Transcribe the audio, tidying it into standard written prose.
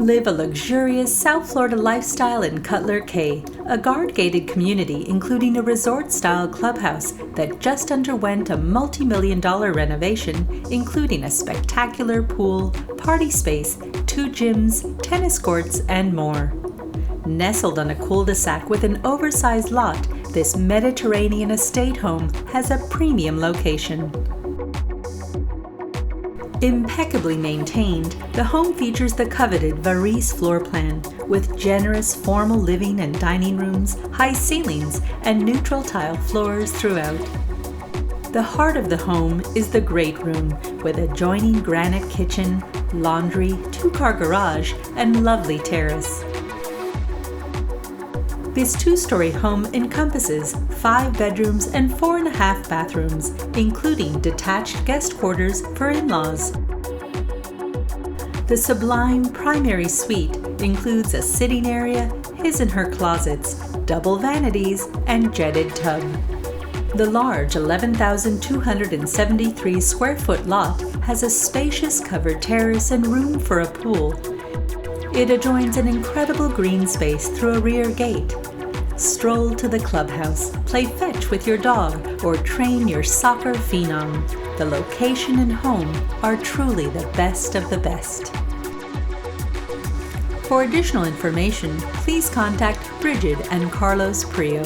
Live a luxurious South Florida lifestyle in Cutler Cay, a guard-gated community including a resort-style clubhouse that just underwent a multi-million-dollar renovation, including a spectacular pool, party space, 2 gyms, tennis courts, and more. Nestled on a cul-de-sac with an oversized lot, this Mediterranean estate home has a premium location. Impeccably maintained, the home features the coveted Varese floor plan with generous formal living and dining rooms, high ceilings, and neutral tile floors throughout. The heart of the home is the great room with adjoining granite kitchen, laundry, 2-car garage, and lovely terrace. This 2-story home encompasses 5 bedrooms and 4.5 bathrooms, including detached guest quarters for in-laws. The sublime primary suite includes a sitting area, his and her closets, double vanities, and jetted tub. The large 11,273 square foot lot has a spacious covered terrace and room for a pool. It adjoins an incredible green space through a rear gate. Stroll to the clubhouse, play fetch with your dog, or train your soccer phenom. The location and home are truly the best of the best. For additional information, please contact Bridget and Carlos Prio.